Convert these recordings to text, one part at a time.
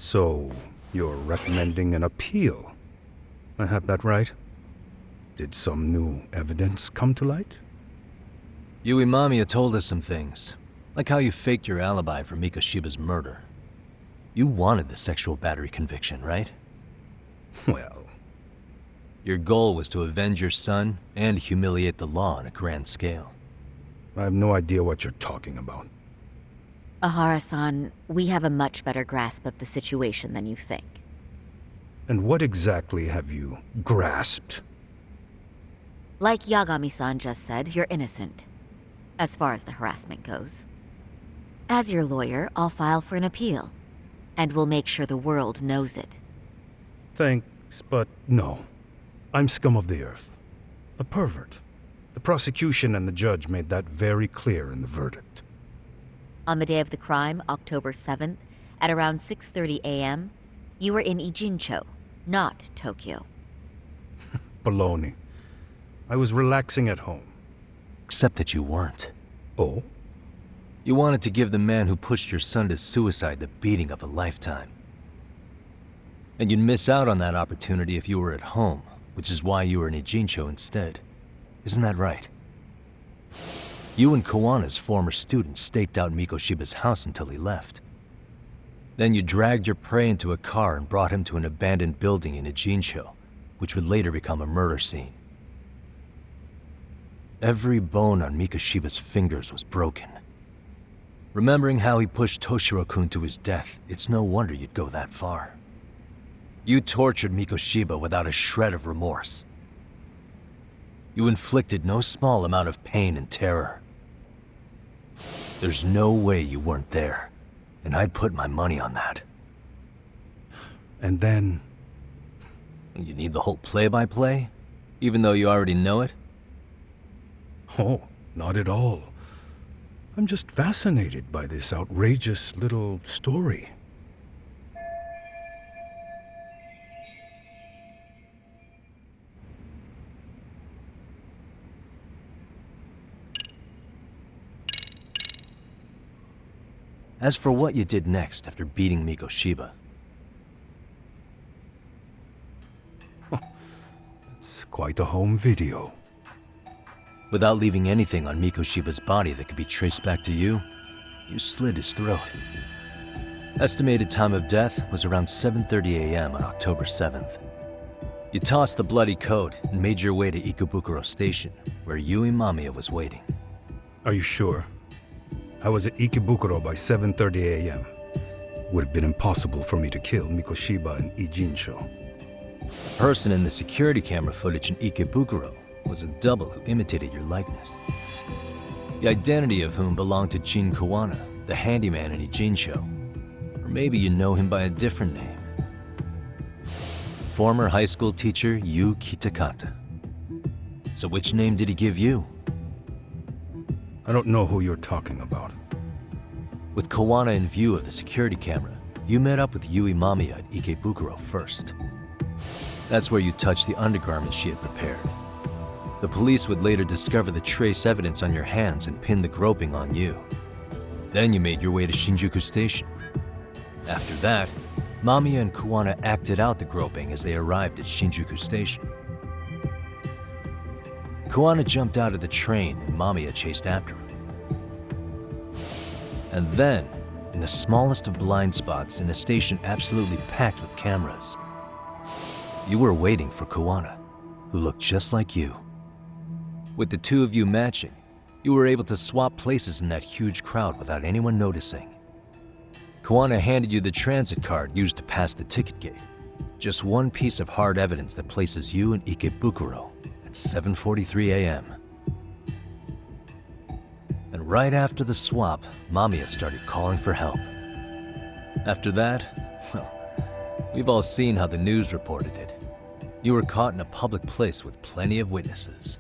So, you're recommending an appeal? I have that right? Did some new evidence come to light? Yui Mamiya told us some things, like how you faked your alibi for Mikoshiba's murder. You wanted the sexual battery conviction, right? Well... Your goal was to avenge your son and humiliate the law on a grand scale. I have no idea what you're talking about. Ahara-san, we have a much better grasp of the situation than you think. And what exactly have you grasped? Like Yagami-san just said, you're innocent, as far as the harassment goes. As your lawyer, I'll file for an appeal, and we'll make sure the world knows it. Thanks, but no. I'm scum of the earth. A pervert. The prosecution and the judge made that very clear in the verdict. On the day of the crime, October 7th, at around 6:30 a.m., you were in Ijincho, not Tokyo. Baloney. I was relaxing at home. Except that you weren't. Oh? You wanted to give the man who pushed your son to suicide the beating of a lifetime. And you'd miss out on that opportunity if you were at home, which is why you were in Ijincho instead. Isn't that right? You and Kawana's former student staked out Mikoshiba's house until he left. Then you dragged your prey into a car and brought him to an abandoned building in Ijincho, which would later become a murder scene. Every bone on Mikoshiba's fingers was broken. Remembering how he pushed Toshiro-kun to his death, it's no wonder you'd go that far. You tortured Mikoshiba without a shred of remorse. You inflicted no small amount of pain and terror. There's no way you weren't there, and I'd put my money on that. And then... You need the whole play-by-play, even though you already know it? Oh, not at all. I'm just fascinated by this outrageous little story. As for what you did next after beating Mikoshiba, It's quite a home video. without leaving anything on Mikoshiba's body that could be traced back to you, you slit his throat. Estimated time of death was around 7:30 a.m. on October 7th. You tossed the bloody coat and made your way to Ikebukuro Station, where Yui Mamiya was waiting. Are you sure? I was at Ikebukuro by 7:30 a.m. Would have been impossible for me to kill Mikoshiba in Ijincho. The person in the security camera footage in Ikebukuro was a double who imitated your likeness. The identity of whom belonged to Jin Kawana, the handyman in Ijincho. Or maybe you know him by a different name. Former high school teacher Yu Kitakata. So which name did he give you? I don't know who you're talking about. With Kawana in view of the security camera, you met up with Yui Mamiya at Ikebukuro first. That's where you touched the undergarments she had prepared. The police would later discover the trace evidence on your hands and pin the groping on you. Then you made your way to Shinjuku Station. After that, Mamiya and Kawana acted out the groping as they arrived at Shinjuku Station. Kawana jumped out of the train and Mamiya chased after him. And then, in the smallest of blind spots in a station absolutely packed with cameras, you were waiting for Kawana, who looked just like you. With the two of you matching, you were able to swap places in that huge crowd without anyone noticing. Kawana handed you the transit card used to pass the ticket gate. Just one piece of hard evidence that places you in Ikebukuro at 7:43 a.m. And right after the swap, Mamiya started calling for help. After that, well, we've all seen how the news reported it. You were caught in a public place with plenty of witnesses.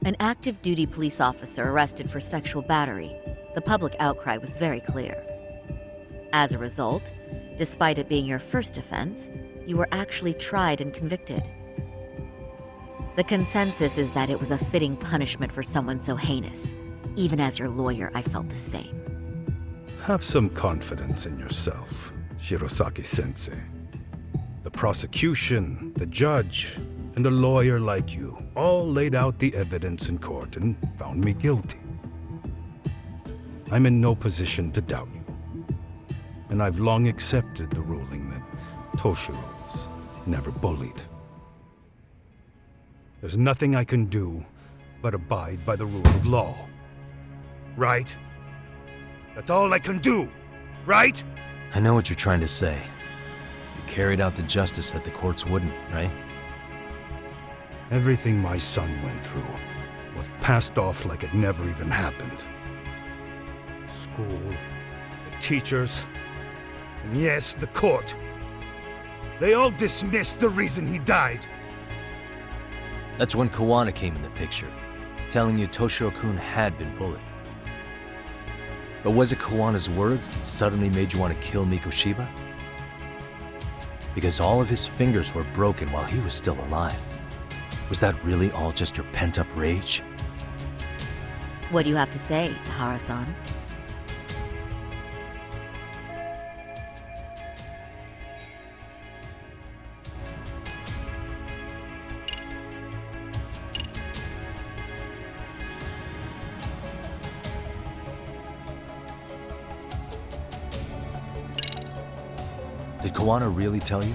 An active duty police officer arrested for sexual battery. The public outcry was very clear. As a result, despite it being your first offense, you were actually tried and convicted. The consensus is that it was a fitting punishment for someone so heinous. Even as your lawyer, I felt the same. Have some confidence in yourself, Shirosaki-sensei. The prosecution, the judge, and a lawyer like you all laid out the evidence in court and found me guilty. I'm in no position to doubt you. And I've long accepted the ruling that Toshiro was never bullied. There's nothing I can do but abide by the rule of law. Right? That's all I can do, right? I know what you're trying to say. You carried out the justice that the courts wouldn't, right? Everything my son went through was passed off like it never even happened. School, the teachers, and yes, the court. They all dismissed the reason he died. That's when Kawana came in the picture, telling you Toshiro-kun had been bullied. But was it Kawana's words that suddenly made you want to kill Mikoshiba? Because all of his fingers were broken while he was still alive. Was that really all just your pent-up rage? What do you have to say, Tahara-san? Did Kawana really tell you?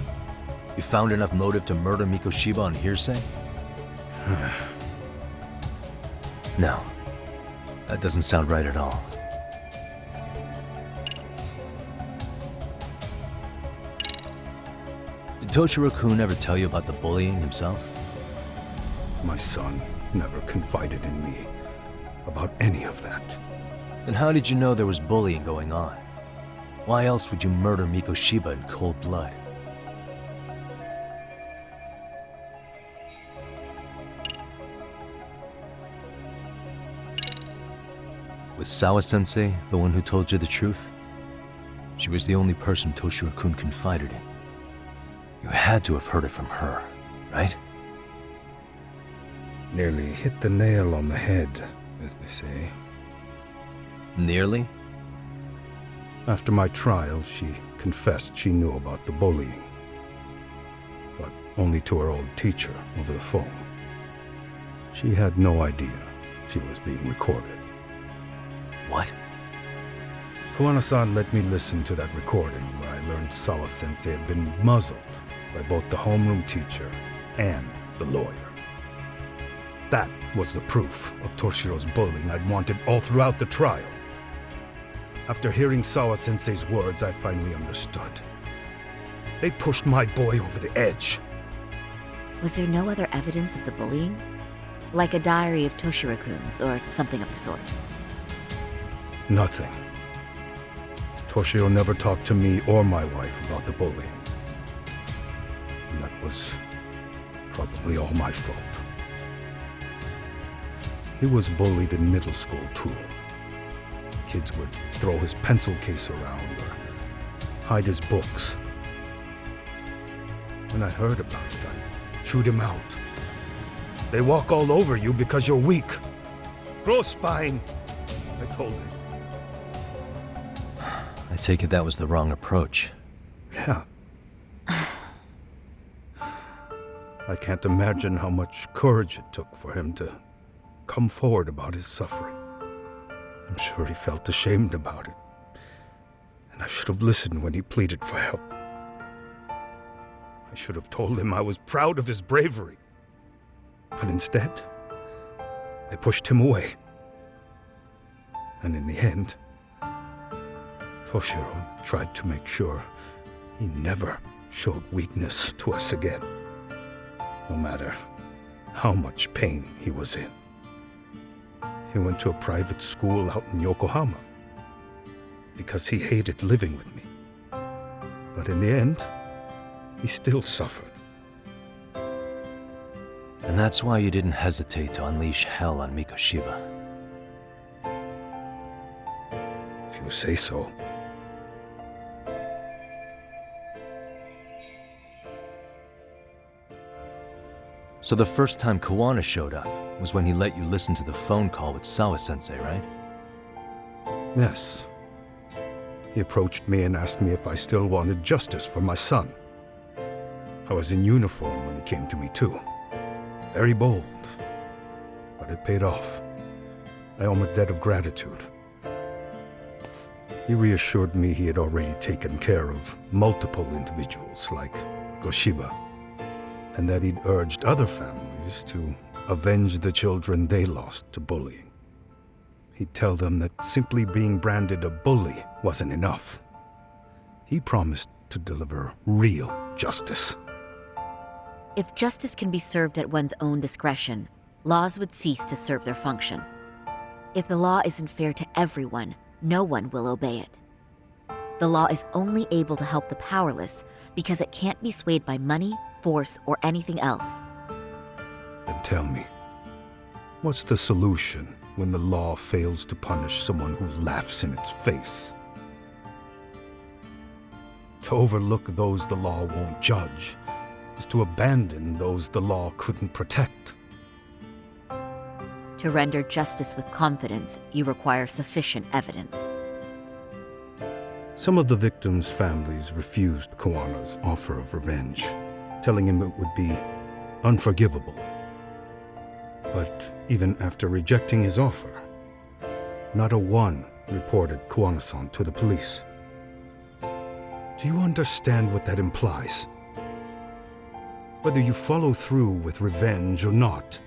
You found enough motive to murder Mikoshiba on hearsay? No. That doesn't sound right at all. Did Toshiro-kun ever tell you about the bullying himself? My son never confided in me about any of that. Then how did you know there was bullying going on? Why else would you murder Mikoshiba in cold blood? Was Sawa-sensei the one who told you the truth? She was the only person Toshiro-kun confided in. You had to have heard it from her, right? Nearly hit the nail on the head, as they say. Nearly? After my trial, she confessed she knew about the bullying. But only to her old teacher over the phone. She had no idea she was being recorded. What? Kawana-san let me listen to that recording where I learned Sawa-sensei had been muzzled by both the homeroom teacher and the lawyer. That was the proof of Toshiro's bullying I'd wanted all throughout the trial. After hearing Sawa-sensei's words, I finally understood. They pushed my boy over the edge. Was there no other evidence of the bullying? Like a diary of Toshiro-kun's or something of the sort? Nothing. Toshiro never talked to me or my wife about the bullying. And that was probably all my fault. He was bullied in middle school, too. Kids would throw his pencil case around or hide his books. When I heard about it, I chewed him out. They walk all over you because you're weak. Grow spine, I told him. I take it that was the wrong approach. Yeah. I can't imagine how much courage it took for him to come forward about his suffering. I'm sure he felt ashamed about it. And I should have listened when he pleaded for help. I should have told him I was proud of his bravery. But instead, I pushed him away. And in the end, Toshiro tried to make sure he never showed weakness to us again, no matter how much pain he was in. He went to a private school out in Yokohama because he hated living with me. But in the end, he still suffered. And that's why you didn't hesitate to unleash hell on Mikoshiba. If you say so. So the first time Kawana showed up was when he let you listen to the phone call with Sawa-sensei, right? Yes. He approached me and asked me if I still wanted justice for my son. I was in uniform when he came to me too. Very bold, but it paid off. I owe him a debt of gratitude. He reassured me he had already taken care of multiple individuals like Goshiba, and that he'd urged other families to avenge the children they lost to bullying. He'd tell them that simply being branded a bully wasn't enough. He promised to deliver real justice. If justice can be served at one's own discretion, laws would cease to serve their function. If the law isn't fair to everyone, no one will obey it. The law is only able to help the powerless because it can't be swayed by money, force, or anything else. Then tell me, what's the solution when the law fails to punish someone who laughs in its face? To overlook those the law won't judge is to abandon those the law couldn't protect. To render justice with confidence, you require sufficient evidence. Some of the victims' families refused Kuwana's offer of revenge, telling him it would be unforgivable. But even after rejecting his offer, not a one reported Kuwana-san to the police. Do you understand what that implies? Whether you follow through with revenge or not,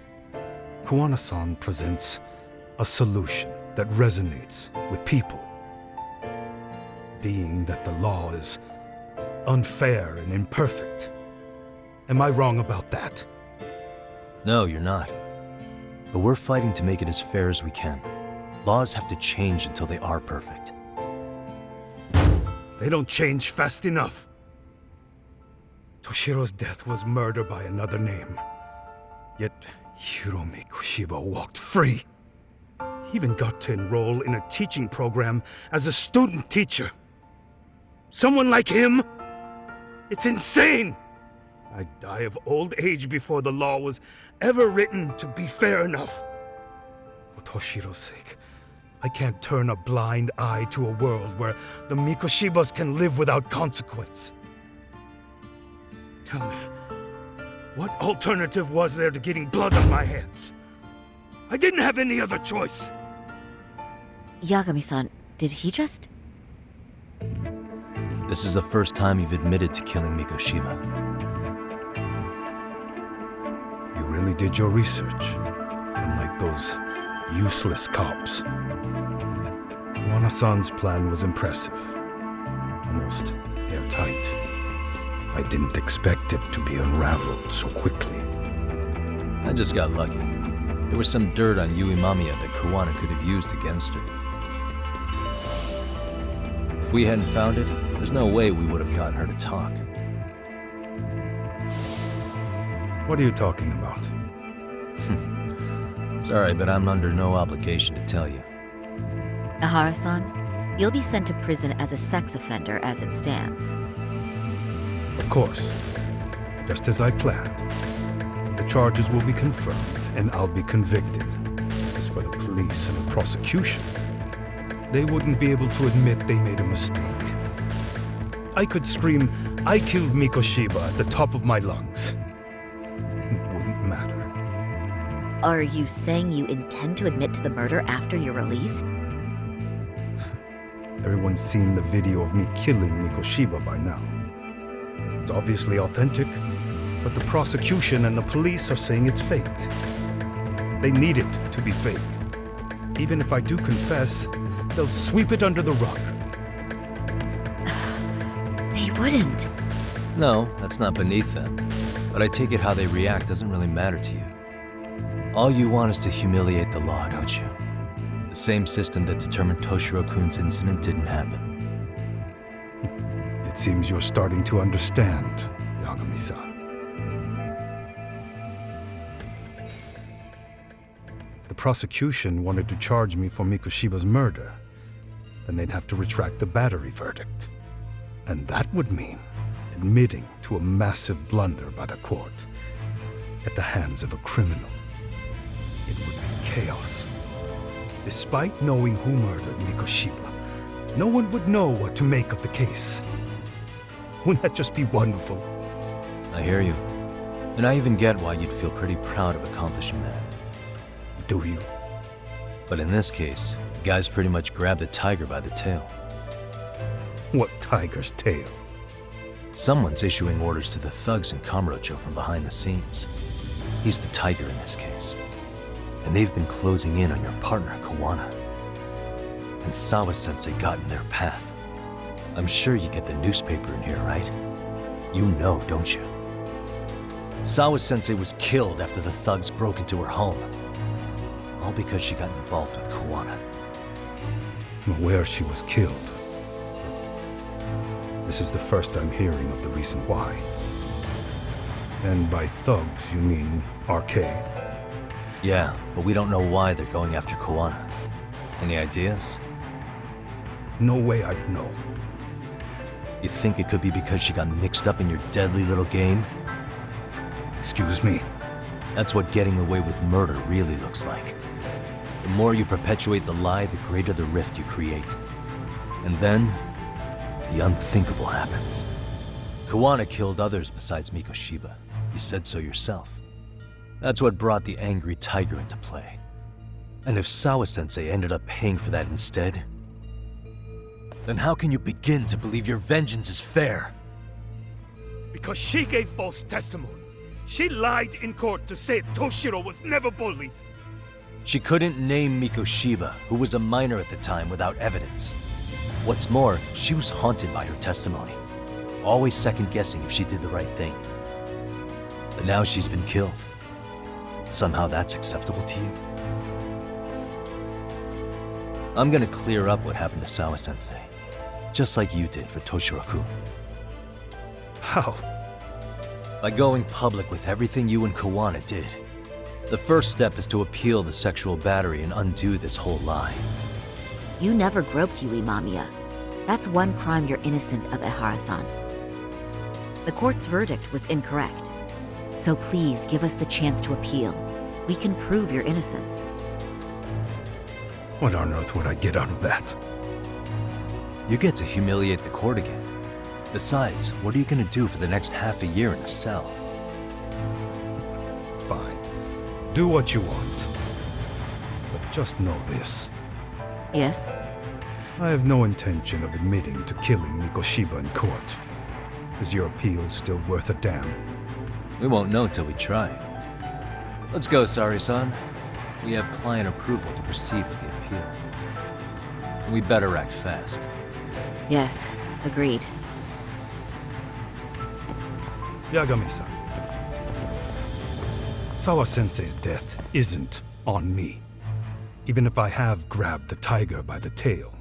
Kuwana-san presents a solution that resonates with people. Being that the law is unfair and imperfect. Am I wrong about that? No, you're not. But we're fighting to make it as fair as we can. Laws have to change until they are perfect. They don't change fast enough. Toshiro's death was murder by another name. Yet Hiromi Kushiba walked free. He even got to enroll in a teaching program as a student teacher. Someone like him? It's insane! I'd die of old age before the law was ever written to be fair enough. For Toshiro's sake, I can't turn a blind eye to a world where the Mikoshibas can live without consequence. Tell me, what alternative was there to getting blood on my hands? I didn't have any other choice. Yagami-san, did he just... This is the first time you've admitted to killing Mikoshiba. You really did your research, unlike those useless cops. Kuwana-san's plan was impressive, almost airtight. I didn't expect it to be unraveled so quickly. I just got lucky. There was some dirt on Yui Mamiya that Kuwana could have used against her. If we hadn't found it, there's no way we would have gotten her to talk. What are you talking about? Sorry, but I'm under no obligation to tell you. Ahara-san, you'll be sent to prison as a sex offender as it stands. Of course. Just as I planned. The charges will be confirmed, and I'll be convicted. As for the police and the prosecution, they wouldn't be able to admit they made a mistake. I could scream, "I killed Mikoshiba" at the top of my lungs. It wouldn't matter. Are you saying you intend to admit to the murder after you're released? Everyone's seen the video of me killing Mikoshiba by now. It's obviously authentic, but the prosecution and the police are saying it's fake. They need it to be fake. Even if I do confess, they'll sweep it under the rug. They wouldn't. No, that's not beneath them. But I take it how they react doesn't really matter to you. All you want is to humiliate the law, don't you? The same system that determined Toshiro-kun's incident didn't happen. It seems you're starting to understand, Yagami-san. If the prosecution wanted to charge me for Mikoshiba's murder, then they'd have to retract the battery verdict. And that would mean admitting to a massive blunder by the court at the hands of a criminal. It would be chaos. Despite knowing who murdered Mikoshiba, no one would know what to make of the case. Wouldn't that just be wonderful? I hear you. And I even get why you'd feel pretty proud of accomplishing that. Do you? But in this case, the guys pretty much grabbed the tiger by the tail. What tiger's tail? Someone's issuing orders to the thugs in Kamurocho from behind the scenes. He's the tiger in this case. And they've been closing in on your partner, Kawana. And Sawa-sensei got in their path. I'm sure you get the newspaper in here, right? You know, don't you? Sawa-sensei was killed after the thugs broke into her home. All because she got involved with Kawana. I'm aware she was killed. This is the first I'm hearing of the reason why. And by thugs, you mean RK? Yeah, but we don't know why they're going after Kawana. Any ideas? No way I'd know. You think it could be because she got mixed up in your deadly little game? Excuse me? That's what getting away with murder really looks like. The more you perpetuate the lie, the greater the rift you create. And then, the unthinkable happens. Kawana killed others besides Mikoshiba. You said so yourself. That's what brought the angry tiger into play. And if Sawa-sensei ended up paying for that instead, then how can you begin to believe your vengeance is fair? Because she gave false testimony. She lied in court to say Toshiro was never bullied. She couldn't name Mikoshiba, who was a minor at the time, without evidence. What's more, she was haunted by her testimony, always second-guessing if she did the right thing. But now she's been killed. Somehow that's acceptable to you? I'm gonna clear up what happened to Sawa-sensei, just like you did for Toshiro-kun. How? By going public with everything you and Kawana did. The first step is to appeal the sexual battery and undo this whole lie. You never groped Yui Mamiya. That's one crime you're innocent of, Ehara-san. The court's verdict was incorrect. So please give us the chance to appeal. We can prove your innocence. What on earth would I get out of that? You get to humiliate the court again. Besides, what are you gonna do for the next half a year in a cell? Fine. Do what you want. But just know this. Yes? I have no intention of admitting to killing Mikoshiba in court. Is your appeal still worth a damn? We won't know till we try. Let's go, Sari-san. We have client approval to proceed with the appeal. And we better act fast. Yes, agreed. Yagami-san. Sawa-sensei's death isn't on me. Even if I have grabbed the tiger by the tail.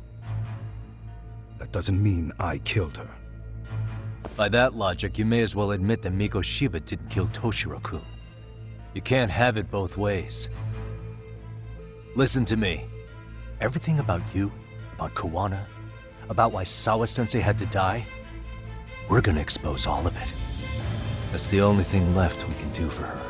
That doesn't mean I killed her. By that logic, you may as well admit that Mikoshiba didn't kill Toshiro-kun. You can't have it both ways. Listen to me. Everything about you, about Kawana, about why Sawa-sensei had to die, we're gonna expose all of it. That's the only thing left we can do for her.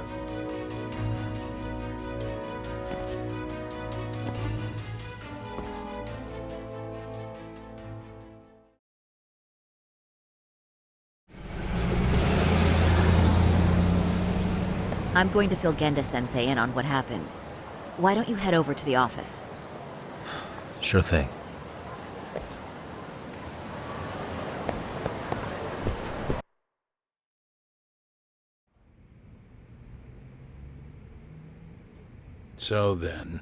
I'm going to fill Genda-sensei in on what happened. Why don't you head over to the office? Sure thing. So then,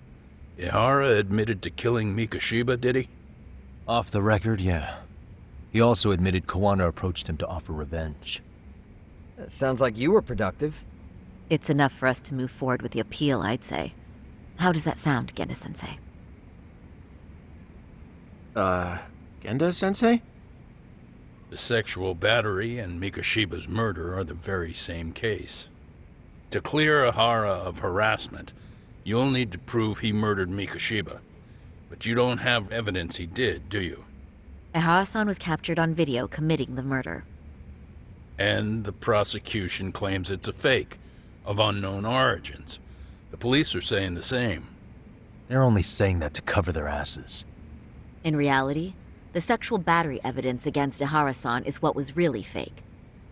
Ihara admitted to killing Mikoshiba, did he? Off the record, yeah. He also admitted Kawana approached him to offer revenge. That sounds like you were productive. It's enough for us to move forward with the appeal, I'd say. How does that sound, Genda-sensei? Genda-sensei? The sexual battery and Mikoshiba's murder are the very same case. To clear Ihara of harassment, you'll need to prove he murdered Mikoshiba. But you don't have evidence he did, do you? Ehara-san was captured on video committing the murder. And the prosecution claims it's a fake, of unknown origins. The police are saying the same. They're only saying that to cover their asses. In reality, The sexual battery evidence against Ihara-san is what was really fake.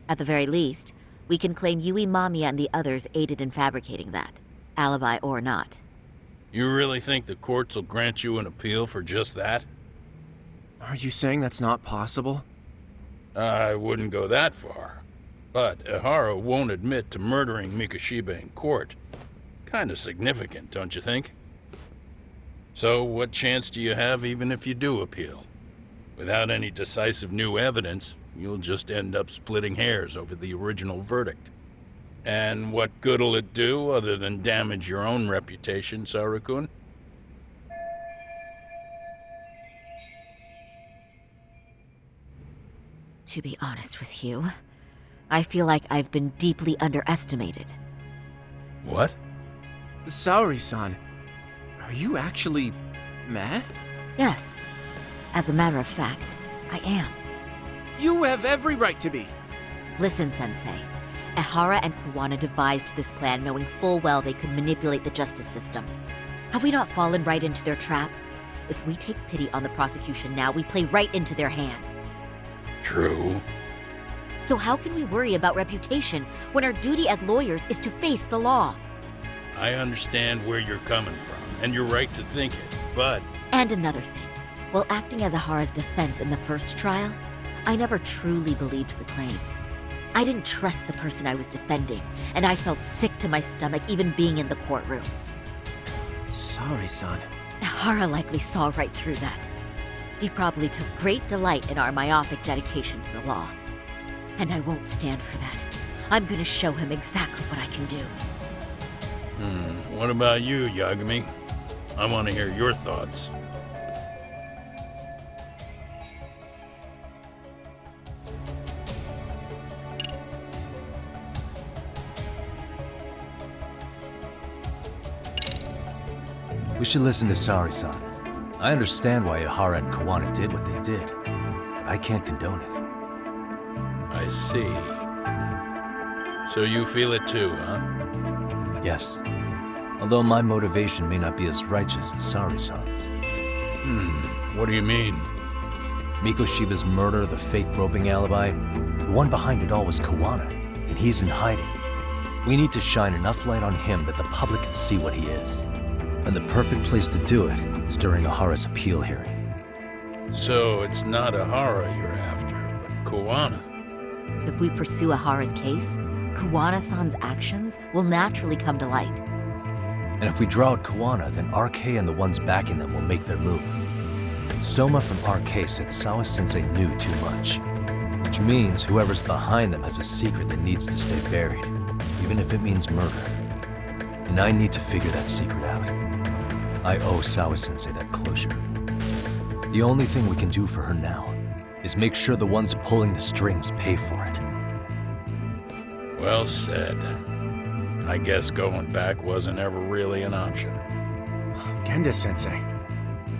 At the very least, we can claim Yui Mamiya and the others aided in fabricating that, alibi or not. You really think the courts will grant you an appeal for just that? Are you saying that's not possible? I wouldn't go that far. But Ihara won't admit to murdering Mikoshiba in court. Kinda significant, don't you think? So what chance do you have even if you do appeal? Without any decisive new evidence, you'll just end up splitting hairs over the original verdict. And what good'll it do other than damage your own reputation, Saru-kun? To be honest with you, I feel like I've been deeply underestimated. What? Saori-san, are you actually mad? Yes, as a matter of fact, I am. You have every right to be. Listen, Sensei. Ihara and Kuwana devised this plan knowing full well they could manipulate the justice system. Have we not fallen right into their trap? If we take pity on the prosecution now, we play right into their hand. True. So how can we worry about reputation when our duty as lawyers is to face the law? I understand where you're coming from, and you're right to think it, but... And another thing, while acting as Ihara's defense in the first trial, I never truly believed the claim. I didn't trust the person I was defending, and I felt sick to my stomach even being in the courtroom. Saori-san. Ihara likely saw right through that. He probably took great delight in our myopic dedication to the law. And I won't stand for that. I'm gonna show him exactly what I can do. What about you, Yagami? I want to hear your thoughts. We should listen to Saori-san. I understand why Ihara and Kuwana did what they did. But I can't condone it. I see. So you feel it too, huh? Yes. Although my motivation may not be as righteous as Saori-san's. What do you mean? Mikoshiba's murder, the fake groping alibi, the one behind it all was Kuwana, and he's in hiding. We need to shine enough light on him that the public can see what he is. And the perfect place to do it is during Ihara's appeal hearing. So it's not Ihara you're after, but Kuwana. If we pursue Ihara's case, Kuwana-san's actions will naturally come to light. And if we draw out Kuwana, then RK and the ones backing them will make their move. Soma from RK said Sawa-sensei knew too much. Which means whoever's behind them has a secret that needs to stay buried, even if it means murder. And I need to figure that secret out. I owe Sawa-sensei that closure. The only thing we can do for her now is make sure the ones pulling the strings pay for it. Well said. I guess going back wasn't ever really an option. Genda-sensei.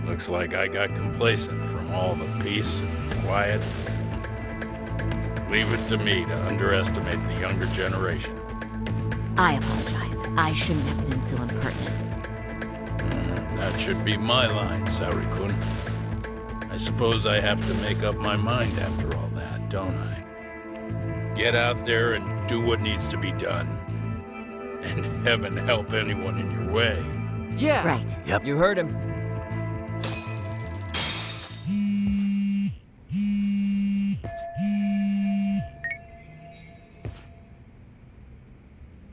Looks like I got complacent from all the peace and quiet. Leave it to me to underestimate the younger generation. I apologize. I shouldn't have been so impertinent. That should be my line, Saori-kun. I suppose I have to make up my mind after all that, don't I? Get out there and do what needs to be done. And heaven help anyone in your way. Yeah. Right. Yep. You heard him.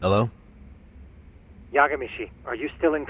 Hello? Yagamishi, are you still in